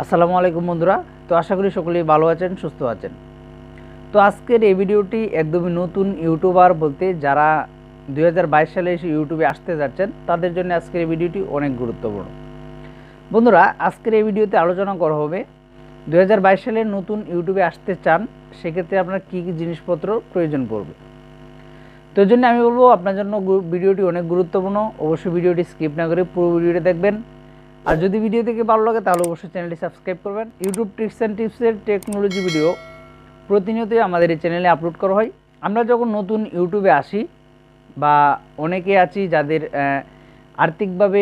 আসসালামু আলাইকুম বন্ধুরা। তো আশা করি সকলেই ভালো আছেন, সুস্থ আছেন। তো আজকের এই ভিডিওটি একদমই নতুন ইউটিউবার বলতে যারা 2022 সালে এসে ইউটিউবে আসতে যাচ্ছেন তাদের জন্য আজকের এই ভিডিওটি অনেক গুরুত্বপূর্ণ। বন্ধুরা, আজকের এই ভিডিওতে আলোচনা করা হবে 2022 সালে নতুন ইউটিউবে আসতে চান, সেক্ষেত্রে আপনার কী কী জিনিসপত্র প্রয়োজন পড়বে। তো এই জন্য আমি বলবো আপনার জন্য ভিডিওটি অনেক গুরুত্বপূর্ণ। অবশ্যই ভিডিওটি স্কিপ না করে পুরো ভিডিওটি দেখবেন। আর যদি ভিডিও থেকে ভালো লাগে তাহলে অবশ্যই চ্যানেলটি সাবস্ক্রাইব করবেন। ইউটিউব টিপস অ্যান্ড টিপসের টেকনোলজি ভিডিও প্রতিনিয়তই আমাদের এই চ্যানেলে আপলোড করা হয়। আমরা যখন নতুন ইউটিউবে আসি বা অনেকে আছি যাদের আর্থিকভাবে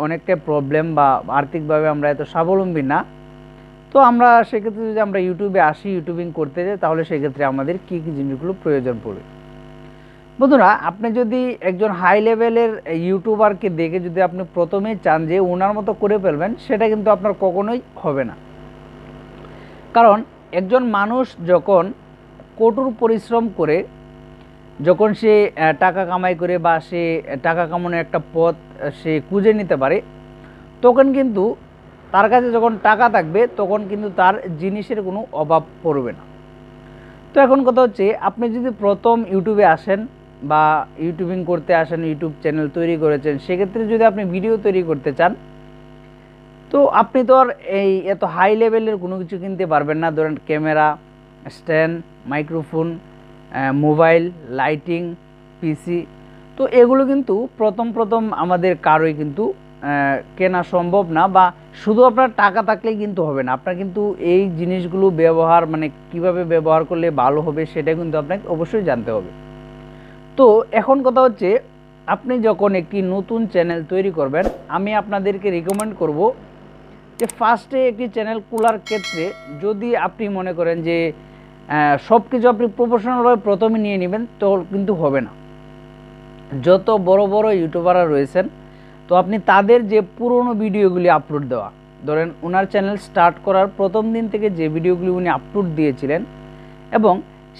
অনেকটা প্রবলেম বা আর্থিকভাবে আমরা এত স্বাবলম্বী না, তো আমরা সেক্ষেত্রে যদি আমরা ইউটিউবে আসি, ইউটিউবিং করতে যাই, তাহলে সেক্ষেত্রে আমাদের কী কী জিনিসগুলো প্রয়োজন পড়বে। বন্ধুরা, আপনি যদি একজন হাই লেভেলের ইউটিউবারকে দেখে যদি আপনি প্রথমেই চান যে ওনার মতো করে ফেলবেন, সেটা কিন্তু আপনার কখনোই হবে না। কারণ একজন মানুষ যখন কঠোর পরিশ্রম করে, যখন সে টাকা কামাই করে বা সে টাকা কামানোর একটা পথ সে খুঁজে নিতে পারে, তখন কিন্তু তার কাছে যখন টাকা থাকবে তখন কিন্তু তার জিনিসের কোনো অভাব পড়বে না। তো এখন কথা হচ্ছে, আপনি যদি প্রথম ইউটিউবে আসেন বা ইউটিউবিং করতে আসেন, ইউটিউব চ্যানেল তৈরি করেছেন, সেক্ষেত্রে যদি আপনি ভিডিও তৈরি করতে চান, তো আপনি তো আর এই এত হাই লেভেলের কোনো কিছু কিনতে পারবেন না। ধরেন camera, stand, microphone, mobile, lighting, PC, তো এগুলো কিন্তু প্রথম আমাদের কারোই কিন্তু কেনা সম্ভব না, বা শুধু আপনার টাকা থাকলেই কিন্তু হবে না। আপনার কিন্তু এই জিনিসগুলো ব্যবহার কিভাবে ব্যবহার করলে ভালো হবে সেটা কিন্তু আপনাকে অবশ্যই জানতে হবে। তো এখন কথা হচ্ছে, আপনি যখন একটি নতুন চ্যানেল তৈরি করবেন, আমি আপনাদেরকে রিকমেন্ড করব যে ফার্স্টে একটি চ্যানেল খোলার ক্ষেত্রে যদি আপনি মনে করেন যে সব কিছু আপনি প্রফেশনালভাবে প্রথমে নিয়ে নেবেন, তো কিন্তু হবে না। যত বড় বড় ইউটিউবাররা রয়েছেন, তো আপনি তাদের যে পুরনো ভিডিওগুলি আপলোড দেওয়া, ধরেন ওনার চ্যানেল স্টার্ট করার প্রথম দিন থেকে যে ভিডিওগুলি উনি আপলোড দিয়েছিলেন, এবং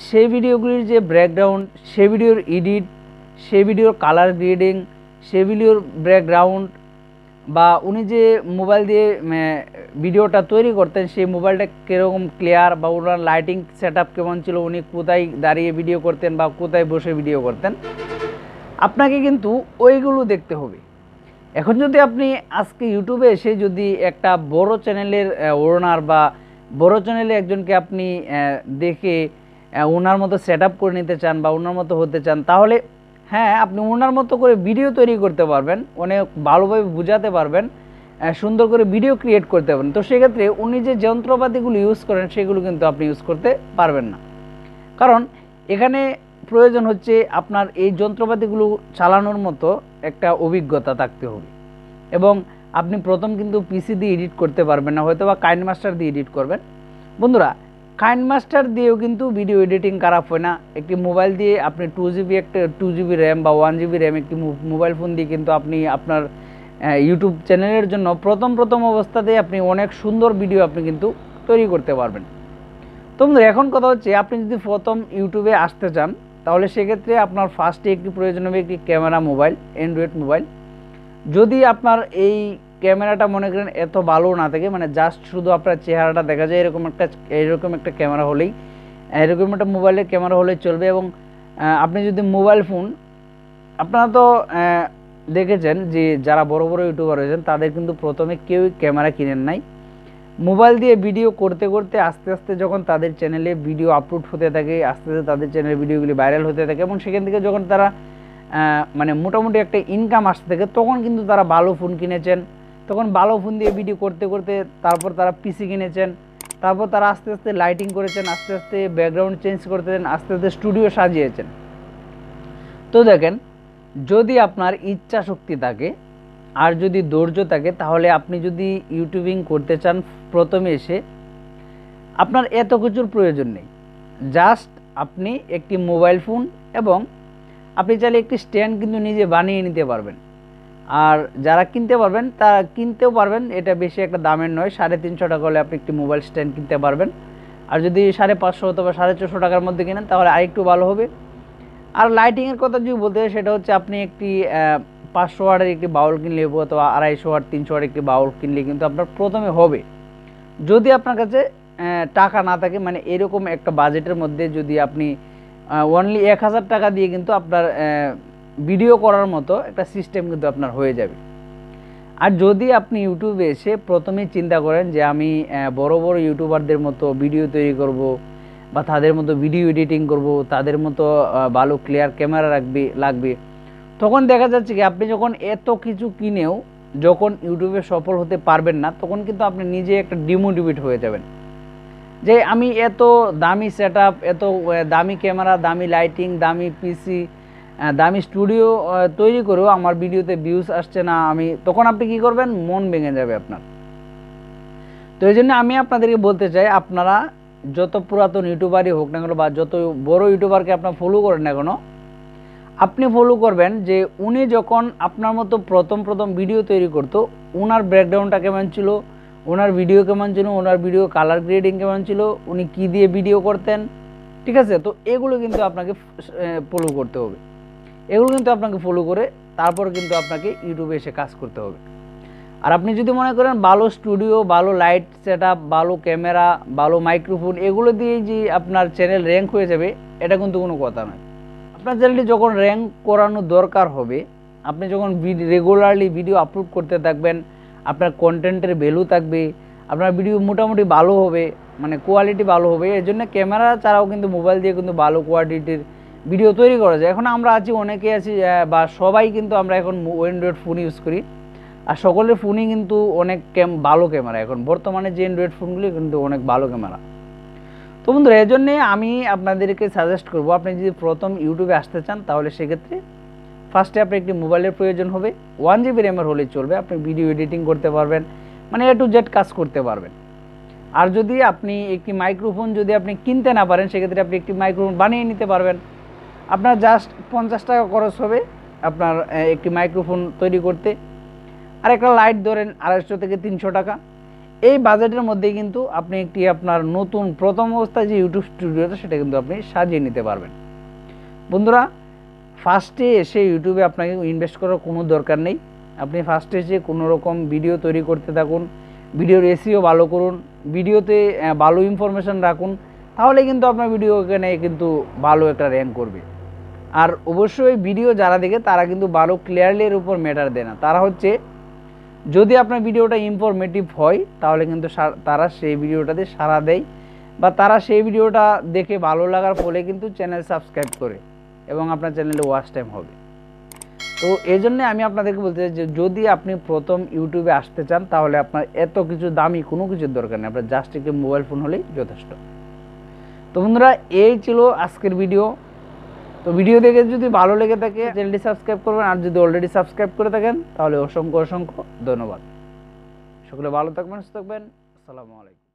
সেই ভিডিওগুলির যে ব্যাকগ্রাউন্ড, সেই ভিডিওর এডিট, সেই ভিডিওর কালার গ্রেডিং, সেই ভিডিওর ব্যাকগ্রাউন্ড, বা উনি যে মোবাইল দিয়ে ভিডিওটা তৈরি করতেন সেই মোবাইলটা কীরকম ক্লিয়ার, বা ওনার লাইটিং সেট আপ কেমন ছিল, উনি কোথায় দাঁড়িয়ে ভিডিও করতেন বা কোথায় বসে ভিডিও করতেন, আপনাকে কিন্তু ওইগুলো দেখতে হবে। এখন যদি আপনি আজকে ইউটিউবে এসে যদি একটা বড় চ্যানেলের ওনার বা বড় চ্যানেলে একজনকে আপনি দেখে ওনার মতো সেট আপ করে নিতে চান বা ওনার মতো হতে চান, তাহলে হ্যাঁ, আপনি ওনার মতো করে ভিডিও তৈরি করতে পারবেন, অনেক ভালোভাবে বোঝাতে পারবেন, সুন্দর করে ভিডিও ক্রিয়েট করতে পারবেন। তো সেক্ষেত্রে উনি যে যন্ত্রপাতিগুলো ইউজ করেন সেগুলো কিন্তু আপনি ইউজ করতে পারবেন না। কারণ এখানে প্রয়োজন হচ্ছে আপনার এই যন্ত্রপাতিগুলো চালানোর মতো একটা অভিজ্ঞতা থাকতে হবে, এবং আপনি প্রথম কিন্তু পিসি দিয়ে এডিট করতে পারবেন না, হয়তো বা কাইনমাস্টার দিয়ে এডিট করবেন। বন্ধুরা, কাইনমাস্টার দিয়েও কিন্তু ভিডিও এডিটিং খারাপ হয় না। একটি মোবাইল দিয়ে আপনি 2GB র্যাম বা 1GB র্যাম একটি মোবাইল ফোন দিয়ে কিন্তু আপনি আপনার ইউটিউব চ্যানেলের জন্য প্রথম অবস্থাতেই আপনি অনেক সুন্দর ভিডিও আপনি কিন্তু তৈরি করতে পারবেন। তো বন্ধুরা, এখন কথা হচ্ছে, আপনি যদি প্রথম ইউটিউবে আসতে চান, তাহলে সেক্ষেত্রে আপনার ফার্স্টে একটি প্রয়োজন হবে একটি ক্যামেরা মোবাইল, অ্যান্ড্রয়েড মোবাইল। যদি আপনার এই ক্যামেরাটা মনে করেন এত ভালো না থাকে, জাস্ট শুধু আপনার চেহারাটা দেখা যায় এরকম একটা ক্যামেরা হলেই, এরকম একটা মোবাইলের ক্যামেরা হলেই চলবে। এবং আপনি যদি মোবাইল ফোন, আপনারা তো দেখেছেন যে যারা বড় বড় ইউটিউবার রয়েছেন তাদের কিন্তু প্রথমে কেউই ক্যামেরা কিনেন নাই। মোবাইল দিয়ে ভিডিও করতে করতে আস্তে আস্তে যখন তাদের চ্যানেলে ভিডিও আপলোড হতে থাকে, আস্তে আস্তে তাদের চ্যানেলের ভিডিওগুলি ভাইরাল হতে থাকে, এবং সেখান থেকে যখন তারা মোটামুটি একটা ইনকাম আসতে থাকে, তখন কিন্তু তারা ভালো ফোন কিনেছেন। তখন ভালো ফোন দিয়ে ভিডিও করতে করতে তারপর তারা পিসি কিনেছেন, তারপর তারা আস্তে আস্তে লাইটিং করেছেন, আস্তে আস্তে ব্যাকগ্রাউন্ড চেঞ্জ করতেছেন, আস্তে আস্তে স্টুডিও সাজিয়েছেন। তো দেখেন, যদি আপনার ইচ্ছা শক্তি থাকে আর যদি ধৈর্য থাকে, তাহলে আপনি যদি ইউটিউবিং করতে চান, প্রথমে এসে আপনার এত কিছুর প্রয়োজন নেই। জাস্ট আপনি একটি মোবাইল ফোন, এবং আপনি চাইলে একটি স্ট্যান্ড কিন্তু নিজে বানিয়ে নিতে পারবেন। আর যারা কিনতে পারবেন তারা কিনতেও পারবেন, এটা বেশি একটা দামের নয়। 350 টাকা হলে আপনি একটি মোবাইল স্ট্যান্ড কিনতে পারবেন। আর যদি 550 অথবা 450 টাকার মধ্যে কিনেন তাহলে আরেকটু ভালো হবে। আর লাইটিংয়ের কথা যদি বলতে হয়, সেটা হচ্ছে আপনি একটি 500 ওয়াটের একটি বাউল কিনলে, অথবা 250 ওয়াট 300 ওয়াট একটি বাউল কিনলে কিন্তু আপনার প্রথমে হবে। যদি আপনার কাছে টাকা না থাকে, মানে এরকম একটা বাজেটের মধ্যে যদি আপনি অনলি 1000 টাকা দিয়ে কিন্তু আপনার ভিডিও করার মতো একটা সিস্টেম কিন্তু আপনার হয়ে যাবে। আর যদি আপনি ইউটিউবে এসে প্রথমেই চিন্তা করেন যে আমি বড় বড় ইউটিউবারদের মতো ভিডিও তৈরি করব বা তাদের মতো ভিডিও এডিটিং করব, তাদের মতো ভালো ক্লিয়ার ক্যামেরা লাগবে, তখন দেখা যাচ্ছে কি আপনি যখন এত কিছু কিনেও যখন ইউটিউবে সফল হতে পারবেন না, তখন কিন্তু আপনি নিজে একটা ডিমোটিভেট হয়ে যাবেন যে আমি এত দামি সেট আপ, এত দামি ক্যামেরা, দামি লাইটিং, দামি পিসি, দামি স্টুডিও তৈরি করেও আমার ভিডিওতে ভিউজ আসছে না, তখন আপনি কি করবেন, মন ভেঙে যাবে আপনার। তো এই জন্য আমি আপনাদেরকে বলতে চাই, আপনারা যত পুরাতন ইউটিউবারই হোক না কেন বা যত বড় ইউটিউবারকে আপনার ফলো করেন না কেন, আপনি ফলো করবেন যে উনি যখন আপনার মতো প্রথম ভিডিও তৈরি করতো, ওনার ব্যাকগ্রাউন্ডটা কেমন ছিল, ওনার ভিডিও কেমন ছিল, ওনার ভিডিও কালার গ্রেডিং কেমন ছিল, উনি কি দিয়ে ভিডিও করতেন, ঠিক আছে। তো এগুলো কিন্তু আপনাকে ফলো করতে হবে, এগুলো কিন্তু আপনাকে ফলো করে তারপর কিন্তু আপনাকে ইউটিউবে এসে কাজ করতে হবে। আর আপনি যদি মনে করেন ভালো স্টুডিও, ভালো লাইট সেট আপ, ভালো ক্যামেরা, ভালো মাইক্রোফোন, এগুলো দিয়েই যে আপনার চ্যানেল র্যাঙ্ক হয়ে যাবে, এটা কিন্তু কোনো কথা নয়। আপনার চ্যানেলটি যখন র্যাঙ্ক করানো দরকার হবে, আপনি যখন রেগুলারলি ভিডিও আপলোড করতে থাকবেন, আপনার কন্টেন্টের ভ্যালু থাকবে, আপনার ভিডিও মোটামুটি ভালো হবে, মানে কোয়ালিটি ভালো হবে। এর জন্য ক্যামেরা ছাড়াও কিন্তু মোবাইল দিয়ে কিন্তু ভালো কোয়ালিটির ভিডিও তৈরি করা যায়। এখন আমরা আছি, অনেকে আছি বা সবাই কিন্তু আমরা এখন অ্যান্ড্রয়েড ফোন ইউজ করি, আর সকলের ফোনই কিন্তু অনেক ভালো ক্যামেরা। এখন বর্তমানে যে অ্যান্ড্রয়েড ফোনগুলি কিন্তু অনেক ভালো ক্যামেরা। তো বন্ধুরা, এই জন্যে আমি আপনাদেরকে সাজেস্ট করব, আপনি যদি প্রথম ইউটিউবে আসতে চান, তাহলে সেক্ষেত্রে ফার্স্টে আপনি একটি মোবাইলের প্রয়োজন হবে। 1 GB র্যামের হলেই চলবে, আপনি ভিডিও এডিটিং করতে পারবেন, মানে A to Z কাজ করতে পারবেন। আর যদি আপনি একটি মাইক্রোফোন যদি আপনি কিনতে না পারেন, সেক্ষেত্রে আপনি একটি মাইক্রোফোন বানিয়ে নিতে পারবেন। আপনার জাস্ট 50 টাকা খরচ হবে আপনার একটি মাইক্রোফোন তৈরি করতে, আর একটা লাইট ধরেন 250 থেকে 300 টাকা। এই বাজেটের মধ্যে কিন্তু আপনি একটি আপনার নতুন প্রথম অবস্থায় যে ইউটিউব স্টুডিওটা, সেটা কিন্তু আপনি সাজিয়ে নিতে পারবেন। বন্ধুরা, ফার্স্টে এসে ইউটিউবে আপনাকে ইনভেস্ট করার কোনো দরকার নেই। আপনি ফার্স্টে এসে কোনো রকম ভিডিও তৈরি করতে থাকুন, ভিডিওর এসিও ভালো করুন, ভিডিওতে ভালো ইনফরমেশান রাখুন, তাহলে কিন্তু আপনার ভিডিও এখানে কিন্তু ভালো একটা র্যাঙ্ক করবে। আর অবশ্যই ভিডিও যারা দেখে তারা কিন্তু ভালো ক্লিয়ারলির উপর ম্যাটার দেয় না, তারা হচ্ছে যদি আপনার ভিডিওটা ইনফরমেটিভ হয়, তাহলে কিন্তু তারা সেই ভিডিওটাতে সাড়া দেয়, বা তারা সেই ভিডিওটা দেখে ভালো লাগার ফলে কিন্তু চ্যানেল সাবস্ক্রাইব করে এবং আপনার চ্যানেলে ওয়াচ টাইম হবে। তো এই জন্যে আমি আপনাদেরকে বলতে চাই যে যদি আপনি প্রথম ইউটিউবে আসতে চান, তাহলে আপনার এত কিছু দামি কোনো কিছুর দরকার নেই, আপনার জাস্ট একটি মোবাইল ফোন হলেই যথেষ্ট। তো বন্ধুরা, এই ছিল আজকের ভিডিও। তো ভিডিও দেখে যদি ভালো লেগে থাকে, চ্যানেলটি সাবস্ক্রাইব করবেন, আর যদি অলরেডি সাবস্ক্রাইব করে থাকেন, তাহলে অসংখ্য ধন্যবাদ। সকলে ভালো থাকবেন, সুস্থ থাকবেন। আসসালামু আলাইকুম।